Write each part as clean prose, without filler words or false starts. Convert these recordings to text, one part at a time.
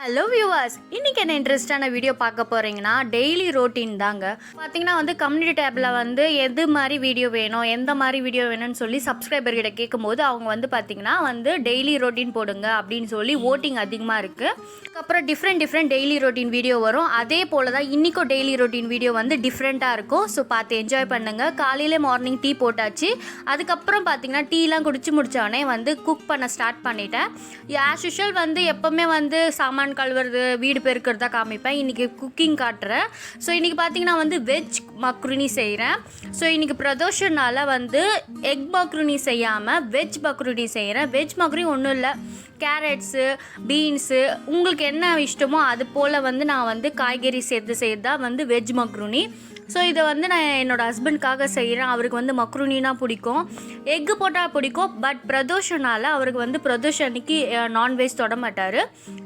Hello viewers, இன்றைக்கி என்ன இன்ட்ரெஸ்டான video பார்க்க போகிறீங்கன்னா டெய்லி ரொட்டீன் தாங்க. பார்த்தீங்கன்னா கம்யூனிட்டி டேப்பில் எது மாதிரி வீடியோ வேணும், எந்த மாதிரி வீடியோ வேணும்னு சொல்லி சப்ஸ்கிரைபர்கிட்ட கேட்கும்போது அவங்க பார்த்தீங்கன்னா டெய்லி ரொட்டீன் போடுங்க அப்படின்னு சொல்லி ஓட்டிங் அதிகமாக இருக்குது. அதுக்கப்புறம் டிஃப்ரெண்ட் டெய்லி ரொட்டீன் வீடியோ வரும். அதே போல் தான் இன்றைக்கும் டெய்லி ரொட்டீன் வீடியோ டிஃப்ரெண்ட்டாக இருக்கும். ஸோ பார்த்து என்ஜாய் பண்ணுங்கள். காலையில் மார்னிங் டீ போட்டாச்சு. அதுக்கப்புறம் பார்த்தீங்கன்னா டீலாம் குடிச்சு முடித்தோடனே குக் பண்ண ஸ்டார்ட் பண்ணிட்டேன். ஆஸ் யூஷுவல் எப்போவுமே சாமான் கழுவுறது, வீடு பெருக்கிறது தான் காமிப்பேன். இன்றைக்கி குக்கிங் காட்டுறேன். ஸோ இன்றைக்கி பார்த்தீங்கன்னா வெஜ் மக்ருனி செய்கிறேன். ஸோ இன்றைக்கி பிரதோஷனால் எக் மக்ருனி செய்யாமல் வெஜ் மக்ருனி செய்கிறேன். வெஜ் மக்ருனி ஒன்றும் இல்லை, கேரட்ஸு, பீன்ஸு, உங்களுக்கு என்ன இஷ்டமோ அது போல் நான் காய்கறி சேர்த்து செய்கிறது தான் வெஜ் மக்ருனி. ஸோ இதை நான் என்னோடய ஹஸ்பண்டுக்காக செய்கிறேன். அவருக்கு மக்ருனினா பிடிக்கும், எக்கு போட்டால் பிடிக்கும். பட் பிரதோஷனால் அவருக்கு பிரதோஷம் அன்றைக்கி நான்வெஜ் தொட மாட்டார்.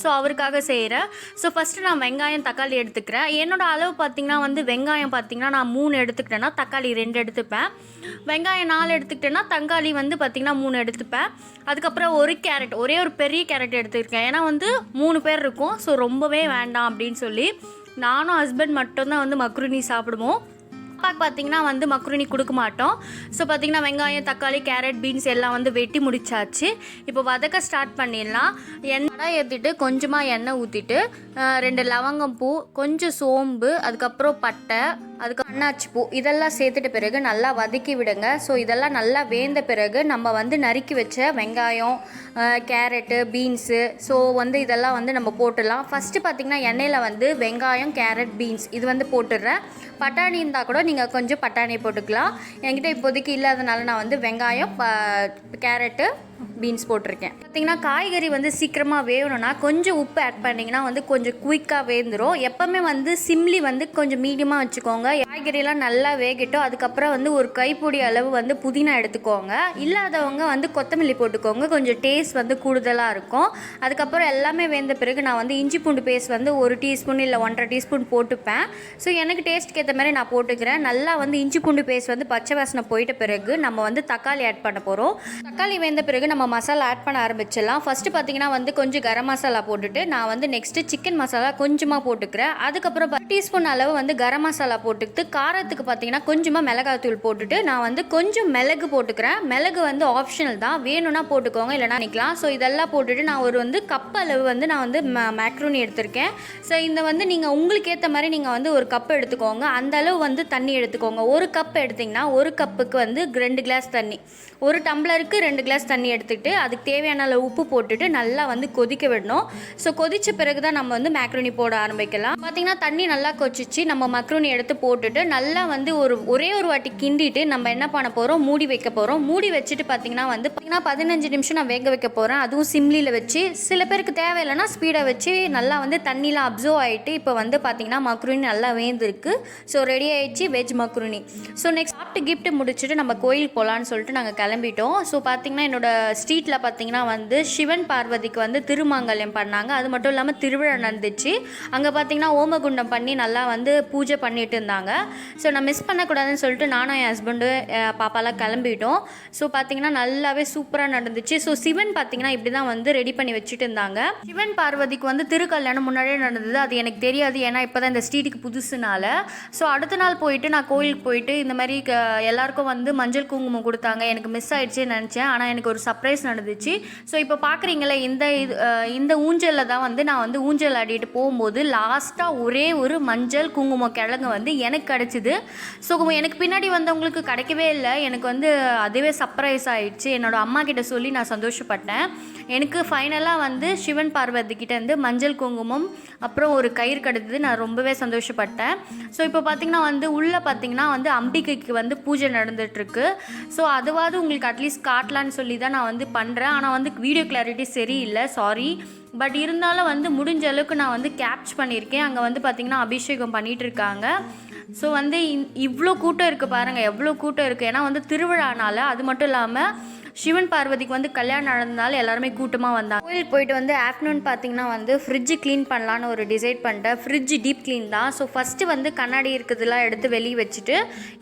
ஸோ அவருக்காக செய்கிறேன். ஸோ ஃபஸ்ட்டு நான் வெங்காயம் தக்காளி எடுத்துக்கிறேன். என்னோடய அளவு பார்த்திங்கன்னா வெங்காயம் பார்த்திங்கன்னா நான் 3 எடுத்துக்கிட்டேன்னா தக்காளி 2 எடுத்துப்பேன். வெங்காயம் 4 எடுத்துக்கிட்டேன்னா தக்காளி பார்த்திங்கன்னா 3 எடுத்துப்பேன். அதுக்கப்புறம் ஒரு கேரட், ஒரே ஒரு பெரிய கேரட் எடுத்துருக்கேன். ஏன்னா 3 பேர் இருக்கும். ஸோ ரொம்பவே வேண்டாம் அப்படின்னு சொல்லி நானும் ஹஸ்பண்ட் மட்டும்தான் மக்ருனி சாப்பிடுவோம். அப்பாவுக்கு பார்த்திங்கன்னா மக்ருனி கொடுக்க மாட்டோம். ஸோ பார்த்திங்கன்னா வெங்காயம் தக்காளி கேரட் பீன்ஸ் எல்லாம் வெட்டி முடிச்சாச்சு. இப்போ வதக்க ஸ்டார்ட் பண்ணிடலாம். எண்ணெய் ஏற்றிட்டு கொஞ்சமாக எண்ணெய் ஊற்றிட்டு 2 லவங்கம் பூ, கொஞ்சம் சோம்பு, அதுக்கப்புறம் பட்டை, அதுக்கு அன்னாச்சி பூ இதெல்லாம் சேர்த்துட்ட பிறகு நல்லா வதக்கி விடுங்க. ஸோ இதெல்லாம் நல்லா வேந்த பிறகு நம்ம நறுக்கி வச்ச வெங்காயம், கேரட்டு, பீன்ஸு, ஸோ இதெல்லாம் நம்ம போட்டுடலாம். ஃபஸ்ட்டு பார்த்திங்கன்னா எண்ணெயில் வெங்காயம் கேரட் பீன்ஸ் இது போட்டுடுறேன். பட்டாணி இருந்தால் கூட நீங்கள் கொஞ்சம் பட்டாணி போட்டுக்கலாம். என்கிட்ட இப்போதைக்கு இல்லாதனால நான் வெங்காயம் கேரட்டு பீன்ஸ் போட்டிருக்கேன். பார்த்திங்கன்னா காய்கறி சீக்கிரமாக வேகணும்னா கொஞ்சம் உப்பு ஆட் பண்ணிங்கன்னா கொஞ்சம் குயிக்காக வேந்துடும். எப்போவுமே சிம்லி கொஞ்சம் மீடியமாக வச்சுக்கோங்க. காய்கறியெல்லாம் நல்லா வேகட்டும். அதுக்கப்புறம் ஒரு கைப்பொடி அளவு புதினா எடுத்துக்கோங்க. இல்லாதவங்க கொத்தமல்லி போட்டுக்கோங்க, கொஞ்சம் டேஸ்ட் கூடுதலாக இருக்கும். அதுக்கப்புறம் எல்லாமே வேந்த பிறகு நான் இஞ்சி பூண்டு பேஸ்ட் 1 டீஸ்பூன் இல்லை 1.5 டீஸ்பூன் போட்டுப்பேன். ஸோ எனக்கு டேஸ்ட்டுக்கு ஏற்ற மாதிரி நான் போட்டுக்கிறேன். நல்லா இஞ்சி பூண்டு பேஸ்ட் பச்சை வாசனை போயிட்ட பிறகு நம்ம தக்காளி ஆட் பண்ண போகிறோம். தக்காளி வேந்த பிறகு நம்ம மசாலா ஆட் பண்ண ஆரம்பிச்சிடலாம். ஃபஸ்ட்டு பார்த்திங்கன்னா கொஞ்சம் கரம் மசாலா போட்டுட்டு நான் நெக்ஸ்ட்டு சிக்கன் மசாலா கொஞ்சமாக போட்டுக்கிறேன். அதுக்கப்புறம் 10 டீஸ்பூன் அளவு கரம் மசாலா போட்டுக்கிட்டு காரத்துக்கு பார்த்திங்கன்னா கொஞ்சமாக மிளகாத்தூள் போட்டுட்டு நான் கொஞ்சம் மிளகு போட்டுக்கிறேன். மிளகு ஆப்ஷனல் தான், வேணும்னா போட்டுக்கோங்க, இல்லைனா நிற்கலாம். ஸோ இதெல்லாம் போட்டுட்டு நான் ஒரு கப் அளவு நான் மேக்ரோனி எடுத்திருக்கேன். ஸோ இந்த நீங்கள் உங்களுக்கு ஏற்ற மாதிரி நீங்கள் ஒரு கப் எடுத்துக்கோங்க. அந்த அளவு தண்ணி எடுத்துக்கோங்க. ஒரு கப் எடுத்திங்கன்னா ஒரு கப்புக்கு 2 கிளாஸ் தண்ணி, ஒரு டம்ளருக்கு 2 கிளாஸ் தண்ணி எடுத்துக்கிட்டு அதுக்கு தேவையான அளவு உப்பு போட்டுட்டு நல்லா கொதிக்க விடணும். ஸோ கொதித்த பிறகு தான் நம்ம மேக்ரோனி போட ஆரம்பிக்கலாம். பார்த்திங்கன்னா தண்ணி நல்லா கொதிச்சு நம்ம மக்ரோனி எடுத்து போட்டுட்டு நல்லா ஒரே ஒரு வாட்டி கிண்டிட்டு நம்ம என்ன பண்ண போகிறோம், மூடி வைக்க போகிறோம். மூடி வச்சுட்டு பார்த்திங்கன்னா 15 நிமிஷம் நான் வேக வைக்க போகிறேன். அதுவும் சிம்லியில் வச்சு. சில பேருக்கு தேவையில்லைன்னா ஸ்பீடாக வச்சு நல்லா தண்ணிலாம் அப்சர்வ் ஆகிட்டு இப்போ பார்த்திங்கன்னா மக்ரோனி நல்லா வேந்திருக்கு. ஸோ ரெடி ஆகிடுச்சு வெஜ் மக்ரோனி. ஸோ நெக்ஸ்ட் சாப்பிட்டு கிஃப்ட் முடிச்சுட்டு நம்ம கோயிலுக்கு போகலான்னு சொல்லிட்டு நாங்கள் கிளம்பிட்டோம். ஸோ பார்த்திங்கன்னா என்னோடய ஸ்ட்ரீட்டில் பார்த்திங்கன்னா சிவன் பார்வதிக்கு திருமாங்கல்யம் பண்ணாங்க. அது மட்டும் இல்லாமல் திருவிழா நடந்துச்சு. அங்கே பார்த்திங்கன்னா ஓமகுண்டம் பண்ணி நல்லா பூஜை பண்ணிட்டு இருந்தாங்க. ஸோ நான் மிஸ் பண்ணக்கூடாதுன்னு சொல்லிட்டு நானும் என் ஹஸ்பண்டு பாப்பாலாம் கிளம்பிட்டோம். ஸோ பார்த்திங்கன்னா நல்லாவே சூப்பராக நடந்துச்சு. ஸோ சிவன் பார்த்திங்கன்னா இப்படி தான் ரெடி பண்ணி வச்சுட்டு இருந்தாங்க. சிவன் பார்வதிக்கு திருக்கல்யாணம் முன்னாடியே நடந்தது. அது எனக்கு தெரியாது, ஏன்னா இப்போ தான் இந்த ஸ்ட்ரீட்டுக்கு புதுசுனால. ஸோ அடுத்த நாள் போயிட்டு நான் கோயிலுக்கு போயிட்டு இந்த மாதிரி எல்லாருக்கும் மஞ்சள் குங்குமம் கொடுத்தாங்க. எனக்கு மிஸ் ஆகிடுச்சேன்னு நினச்சேன். ஆனால் எனக்கு ஒரு சர்ப்ரைஸ் நடந்துச்சு. ஸோ இப்போ பார்க்குறீங்களே இந்த ஊஞ்சலில் தான் நான் ஊஞ்சல் ஆடிட்டு போகும்போது லாஸ்ட்டாக ஒரே ஒரு மஞ்சள் குங்குமம் கிழங்கு எனக்கு கிடச்சிது. ஸோ எனக்கு பின்னாடி வந்தவங்களுக்கு கிடைக்கவே இல்லை. எனக்கு அதுவே சர்ப்ரைஸ் ஆகிடுச்சு. என்னோடய அம்மா கிட்ட சொல்லி நான் சந்தோஷப்பட்டேன். எனக்கு ஃபைனலாக சிவன் பார்வதிக்கிட்ட மஞ்சள் குங்குமம் அப்புறம் ஒரு கயிறு கிடச்சிது. நான் ரொம்பவே சந்தோஷப்பட்டேன். ஸோ இப்போ பார்த்திங்கன்னா உள்ளே பார்த்திங்கன்னா அம்பிகைக்கு பூஜை நடந்துகிட்ருக்கு. ஸோ அதுவாவது உங்களுக்கு அட்லீஸ்ட் காட்டலான்னு சொல்லி தான் நான் பண்ணுறேன். ஆனால் வீடியோ கிளாரிட்டி சரியில்லை, சாரி. பட் இருந்தாலும் முடிஞ்ச அளவுக்கு நான் கேப்ச் பண்ணியிருக்கேன். அங்கே பார்த்திங்கன்னா அபிஷேகம் பண்ணிகிட்ருக்காங்க. ஸோ இவ்வளோ கூட்டம் இருக்குது பாருங்கள், எவ்வளோ கூட்டம் இருக்குது. ஏன்னா திருவிழானால். அது மட்டும் இல்லாமல் சிவன் பார்வதிக்கு வந்து கல்யாணம் நடந்தனால எல்லாருமே கூட்டமாக வந்தாங்க. கோயிலுக்கு போயிட்டு வந்து ஆஃப்டர்நூன் பார்த்தீங்கன்னா வந்து ஃப்ரிட்ஜு க்ளீன் பண்ணலான்னு ஒரு டிசைட் பண்ணிட்டேன். ஃப்ரிட்ஜ் டீப் க்ளீன் தான். ஸோ ஃபஸ்ட்டு வந்து கண்ணாடி இருக்கிறதுலாம் எடுத்து வெளியே வச்சுட்டு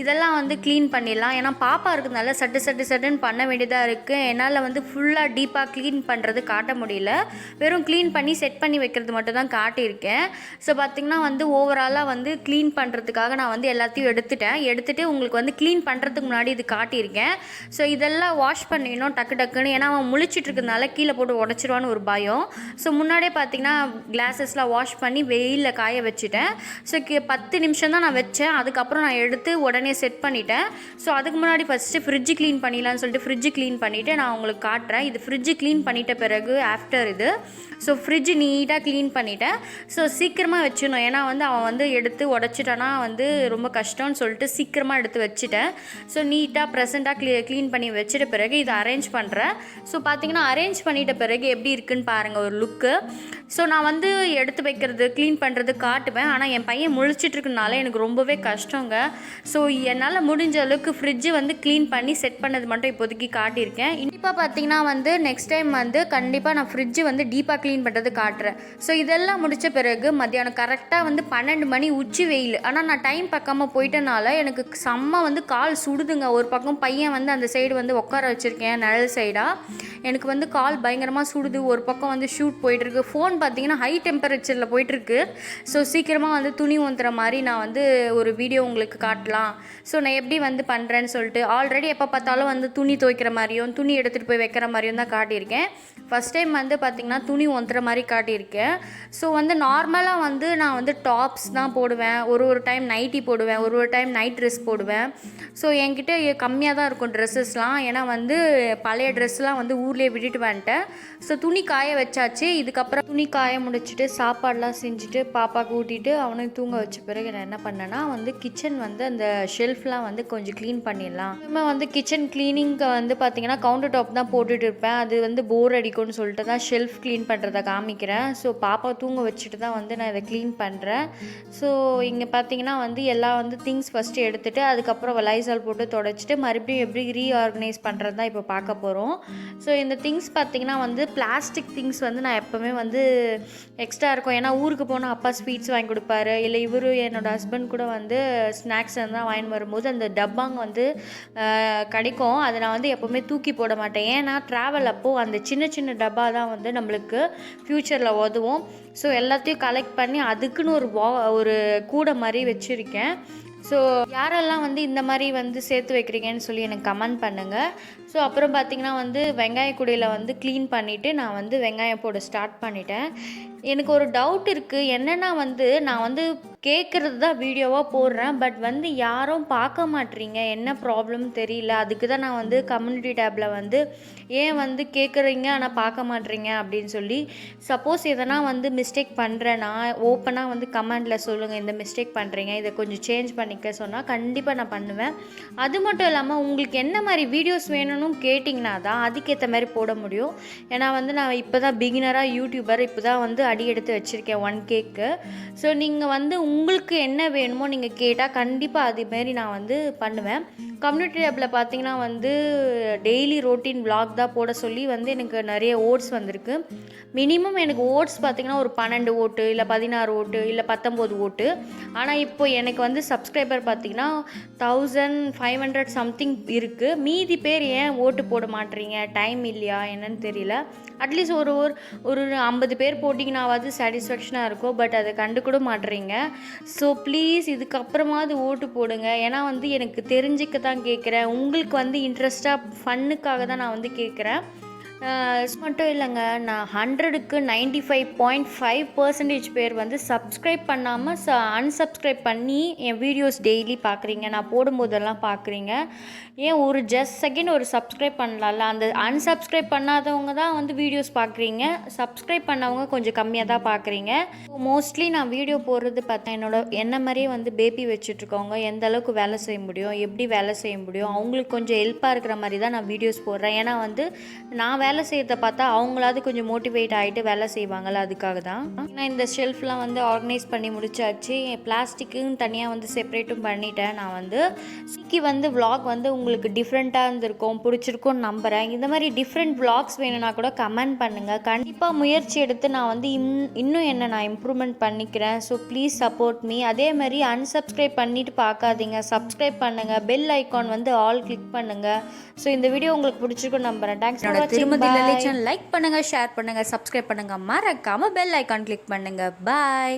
இதெல்லாம் வந்து க்ளீன் பண்ணிடலாம். ஏன்னா பாப்பா இருக்கிறதுனால சட்டுன்னு பண்ண வேண்டியதாக இருக்குது. என்னால் வந்து ஃபுல்லாக டீப்பாக க்ளீன் பண்ணுறது காட்ட முடியல. வெறும் க்ளீன் பண்ணி செட் பண்ணி வைக்கிறது மட்டும் தான் காட்டியிருக்கேன். ஸோ பார்த்திங்கன்னா வந்து ஓவராலாக வந்து க்ளீன் பண்ணுறதுக்காக நான் வந்து எல்லாத்தையும் எடுத்துகிட்டு உங்களுக்கு வந்து க்ளீன் பண்ணுறதுக்கு முன்னாடி இது காட்டியிருக்கேன். ஸோ இதெல்லாம் வாஷ் பண்ணிடணும் டக்குன்னு. ஏன்னா அவன் முழிச்சிட்டு இருக்கிறதுனால கீழே போட்டு உடச்சிருவான்னு ஒரு பயம். ஸோ முன்னாடியே பார்த்திங்கன்னா கிளாஸஸ்லாம் வாஷ் பண்ணி வெயிலில் காய வச்சுட்டேன். ஸோ 10 நிமிஷம் தான் நான் வச்சேன். அதுக்கப்புறம் நான் எடுத்து உடனே செட் பண்ணிட்டேன். ஸோ அதுக்கு முன்னாடி ஃபஸ்ட்டு ஃப்ரிட்ஜு க்ளீன் பண்ணிடலான்னு சொல்லிட்டு ஃப்ரிட்ஜு க்ளீன் பண்ணிவிட்டு நான் உங்களுக்கு காட்டுறேன். இது ஃப்ரிட்ஜு க்ளீன் பண்ணிட்ட பிறகு ஆஃப்டர் இது. ஸோ ஃப்ரிட்ஜு நீட்டாக க்ளீன் பண்ணிட்டேன். ஸோ சீக்கிரமாக வச்சிடணும். ஏன்னா வந்து அவன் வந்து எடுத்து உடச்சிட்டானா வந்து ரொம்ப கஷ்டம்னு சொல்லிட்டு சீக்கிரமாக எடுத்து வச்சுட்டேன். ஸோ நீட்டாக ப்ரெசண்ட்டாக க்ளீன் பண்ணி வச்சிட்ட பிறகு இதை அரேஞ்ச் பண்ணுறேன். ஸோ பார்த்திங்கன்னா அரேஞ்ச் பண்ணிட்ட பிறகு எப்படி இருக்குன்னு பாருங்கள் ஒரு லுக்கு. ஸோ நான் வந்து எடுத்து வைக்கிறது க்ளீன் பண்ணுறது காட்டுவேன். ஆனால் என் பையன் முழிச்சிட்ருக்கனால எனக்கு ரொம்பவே கஷ்டங்க. ஸோ என்னால் முடிஞ்ச அளவுக்கு ஃப்ரிட்ஜு வந்து க்ளீன் பண்ணி செட் பண்ணது மட்டும் இப்போதைக்கு காட்டியிருக்கேன். கண்டிப்பாக பார்த்திங்கன்னா வந்து நெக்ஸ்ட் டைம் வந்து கண்டிப்பாக நான் ஃப்ரிட்ஜு வந்து டீப்பாக க்ளீன் பண்ணுறது காட்டுறேன். ஸோ இதெல்லாம் முடித்த பிறகு மத்தியானம் கரெக்டாக வந்து 12 மணி உச்சி வெயில். ஆனால் நான் டைம் பக்கமாக போயிட்டனால எனக்கு செம்ம வந்து கால் சுடுதுங்க. ஒரு பக்கம் பையன் வந்து அந்த சைடு வந்து உட்கார வச்சுருக்கேன் நிழல் சைடாக. எனக்கு வந்து கால் பயங்கரமாக சுடுது. ஒரு பக்கம் வந்து ஷூட் போயிட்டுருக்கு. ஃபோன் பார்த்திங்கன்னா ஹை டெம்பரேச்சரில் போயிட்டுருக்கு. ஸோ சீக்கிரமாக வந்து துணி ஊற்றுற மாதிரி நான் வந்து ஒரு வீடியோ உங்களுக்கு காட்டலாம். ஸோ நான் எப்படி வந்து பண்ணுறேன்னு சொல்லிட்டு ஆல்ரெடி எப்போ பார்த்தாலும் வந்து துணி துவைக்கிற மாதிரியும் துணி எடுத்துகிட்டு போய் வைக்கிற மாதிரியும் தான் காட்டியிருக்கேன். ஃபஸ்ட் டைம் வந்து பார்த்திங்கன்னா துணி ஒந்துற மாதிரி காட்டியிருக்கேன். ஸோ வந்து நார்மலாக வந்து நான் வந்து டாப்ஸ் தான் போடுவேன். ஒரு டைம் நைட்டி போடுவேன். ஒரு டைம் நைட் ட்ரெஸ் போடுவேன். ஸோ என்கிட்ட கம்மியாக தான் இருக்கும் ட்ரெஸ்ஸஸ்லாம். ஏன்னா வந்து பழைய ட்ரெஸ்லாம் வந்து ஊர்லேயே விட்டுட்டு வந்துட்டேன். ஸோ துணி காய வச்சாச்சு. இதுக்கப்புறம் துணி காய முடிச்சுட்டு சாப்பாடெலாம் செஞ்சுட்டு பாப்பாவுக்கு ஊட்டிட்டு அவனையும் தூங்க வச்ச பிறகு நான் என்ன பண்ணேன்னா வந்து கிச்சன் வந்து அந்த ஷெல்ஃப்லாம் வந்து கொஞ்சம் க்ளீன் பண்ணிடலாம். இனிமேல் வந்து கிச்சன் க்ளீனிங்க்கு வந்து பார்த்திங்கன்னா கவுண்டர் டாப் தான் போட்டுட்டு இருப்பேன். அது வந்து போர் அடிக்கும்னு சொல்லிட்டு தான் ஷெல்ஃப் க்ளீன் பண்ணுறதை காமிக்கிறேன். ஸோ பாப்பா தூங்க வச்சுட்டு தான் வந்து நான் இதை க்ளீன் பண்ணுறேன். ஸோ இங்கே பார்த்திங்கன்னா வந்து எல்லாம் வந்து திங்ஸ் ஃபஸ்ட்டு எடுத்துகிட்டு அதுக்கப்புறம் லைசால் போட்டு தொடச்சிட்டு மறுபடியும் எப்படி ரீஆர்கனைஸ் பண்ணுறது தான் இப்போ பார்க்க போகிறோம். ஸோ இந்த திங்ஸ் பார்த்திங்கன்னா வந்து பிளாஸ்டிக் திங்ஸ் வந்து நான் எப்போவுமே வந்து எக்ஸ்ட்ரா இருக்கும். ஏன்னா ஊருக்கு போனால் அப்பா ஸ்வீட்ஸ் வாங்கி கொடுப்பாரு. இல்லை இவரு என்னோடய ஹஸ்பண்ட் கூட வந்து ஸ்நாக்ஸ் தான் வாங்கிட்டு வரும்போது அந்த டப்பாங்க வந்து கிடைக்கும். அதை நான் வந்து எப்போவுமே தூக்கி போட மாட்டேன். ஏன்னா ட்ராவல் அப்போது அந்த சின்ன டப்பா தான் வந்து நம்மளுக்கு ஃப்யூச்சரில் உதவும். ஸோ எல்லாத்தையும் கலெக்ட் பண்ணி அதுக்குன்னு ஒரு கூடை மாதிரி வச்சுருக்கேன். ஸோ யாரெல்லாம் வந்து இந்த மாதிரி வந்து சேர்த்து வைக்கிறீங்கன்னு சொல்லி எனக்கு கமெண்ட் பண்ணுங்கள். ஸோ அப்புறம் பார்த்திங்கன்னா வந்து வெங்காய கூடையில் வந்து க்ளீன் பண்ணிவிட்டு நான் வந்து வெங்காயம் போட ஸ்டார்ட் பண்ணிட்டேன். எனக்கு ஒரு டவுட் இருக்குது. என்னென்னா வந்து நான் வந்து கேட்குறது தான் வீடியோவாக போடுறேன். பட் வந்து யாரும் பார்க்க மாட்டீங்க. என்ன ப்ராப்ளம் தெரியல. அதுக்கு தான் நான் வந்து கம்யூனிட்டி டேப்பில் வந்து ஏன் வந்து கேட்குறீங்க ஆனால் பார்க்க மாட்டீங்க அப்படின்னு சொல்லி. சப்போஸ் எதனா வந்து மிஸ்டேக் பண்ணுறேன்னா ஓப்பனாக வந்து கமெண்டில் சொல்லுங்கள். இந்த மிஸ்டேக் பண்ணுறீங்க, இதை கொஞ்சம் சேஞ்ச் பண்ணிக்க சொன்னால் கண்டிப்பாக நான் பண்ணுவேன். அது மட்டும் இல்லாமல் உங்களுக்கு என்ன மாதிரி வீடியோஸ் வேணும்னு கேட்டிங்கன்னா தான் அதுக்கேற்ற மாதிரி போட முடியும். ஏன்னா வந்து நான் இப்போ தான் பிகினராக யூடியூபர் இப்போ தான் வந்து அடி எடுத்து வச்சுருக்கேன் 1Kக்கு. ஸோ நீங்கள் வந்து உங்களுக்கு என்ன வேணுமோ நீங்கள் கேட்டால் கண்டிப்பாக அதுமாரி நான் வந்து பண்ணுவேன். கம்யூனிட்டி டேப்பில் பார்த்தீங்கன்னா வந்து டெய்லி ரொட்டீன் vlog தான் போட சொல்லி வந்து எனக்கு நிறைய ஓட்ஸ் வந்திருக்கு. மினிமம் எனக்கு ஓட்ஸ் பார்த்திங்கன்னா ஒரு 12 ஓட்டு இல்லை 16 ஓட்டு இல்லை 19 ஓட்டு. ஆனால் இப்போ எனக்கு வந்து சப்ஸ்கிரைபர் பார்த்திங்கன்னா 1500 சம்திங் இருக்குது. மீதி பேர் ஏன் ஓட்டு போட மாட்டேறீங்க, டைம் இல்லையா என்னன்னு தெரியல. அட்லீஸ்ட் ஒரு 50 பேர் போட்டிங்கன்னாவது சாட்டிஸ்ஃபேக்ஷனாக இருக்கும். பட் அதை கண்டுக்கூட மாட்டுறீங்க. ஸோ ப்ளீஸ் இதுக்கப்புறமாவது ஓட்டு போடுங்க. ஏன்னா வந்து எனக்கு தெரிஞ்சுக்க தான் கேட்குறேன். உங்களுக்கு வந்து இன்ட்ரெஸ்ட்டாக ஃபன்னுக்காக தான் நான் வந்து கேட்குறேன். மட்டும் இல்லைங்க, நான் 100க்கு 95.5% பேர் வந்து சப்ஸ்கிரைப் பண்ணாமல் அன்சப்ஸ்கிரைப் பண்ணி என் வீடியோஸ் டெய்லி பார்க்குறீங்க. நான் போடும்போதெல்லாம் பார்க்குறீங்க. ஏன் ஒரு ஜஸ்ட் செகண்ட் ஒரு சப்ஸ்கிரைப் பண்ணலாம்ல. அந்த அன்சப்ஸ்கிரைப் பண்ணாதவங்க தான் வந்து வீடியோஸ் பார்க்குறீங்க. சப்ஸ்கிரைப் பண்ணவங்க கொஞ்சம் கம்மியாக தான் பார்க்குறீங்க. மோஸ்ட்லி நான் வீடியோ போடுறது பார்த்தா என்ன மாதிரியே வந்து பேபி வச்சுட்ருக்கவங்க எந்த அளவுக்கு வேலை செய்ய முடியும், எப்படி வேலை செய்ய முடியும், அவங்களுக்கு கொஞ்சம் ஹெல்ப்பாக இருக்கிற மாதிரி தான் நான் வீடியோஸ் போடுறேன். ஏன்னா வந்து நான் வேலை வேலை செய்கிறத பார்த்தா அவங்களாவது கொஞ்சம் மோட்டிவேட் ஆகிட்டு வேலை செய்வாங்கள்ல, அதுக்காக தான். நான் இந்த ஷெல்ஃப்லாம் வந்து ஆர்கனைஸ் பண்ணி முடிச்சாச்சு. பிளாஸ்டிக்குன்னு தனியாக வந்து செப்பரேட்டும் பண்ணிட்டேன். நான் வந்து இன்னைக்கு வந்து விலாக் வந்து உங்களுக்கு டிஃப்ரெண்ட்டாக இருந்திருக்கும், பிடிச்சிருக்கும்னு நம்புகிறேன். இந்த மாதிரி டிஃப்ரெண்ட் விலாக்ஸ் வேணும்னா கூட கமெண்ட் பண்ணுங்கள். கண்டிப்பாக முயற்சி எடுத்து நான் வந்து இன்னும் என்ன நான் இம்ப்ரூவ்மெண்ட் பண்ணிக்கிறேன். So please support me. அதே மாதிரி அன்சப்ஸ்கிரைப் பண்ணிவிட்டு பார்க்காதீங்க, சப்ஸ்கிரைப் பண்ணுங்கள், பெல் ஐக்கான் வந்து ஆல் கிளிக் பண்ணுங்கள். ஸோ இந்த வீடியோ உங்களுக்கு பிடிச்சிருக்குன்னு நம்புகிறேன். தேங்க்ஸ் ஃபார் வாட்சிங். திருமதி லலி சேனல் லைக் பண்ணுங்கள், ஷேர் பண்ணுங்கள், சப்ஸ்கிரைப் பண்ணுங்கள், மறக்காமல் பெல் ஐக்கான் கிளிக் பண்ணுங்கள். பாய்.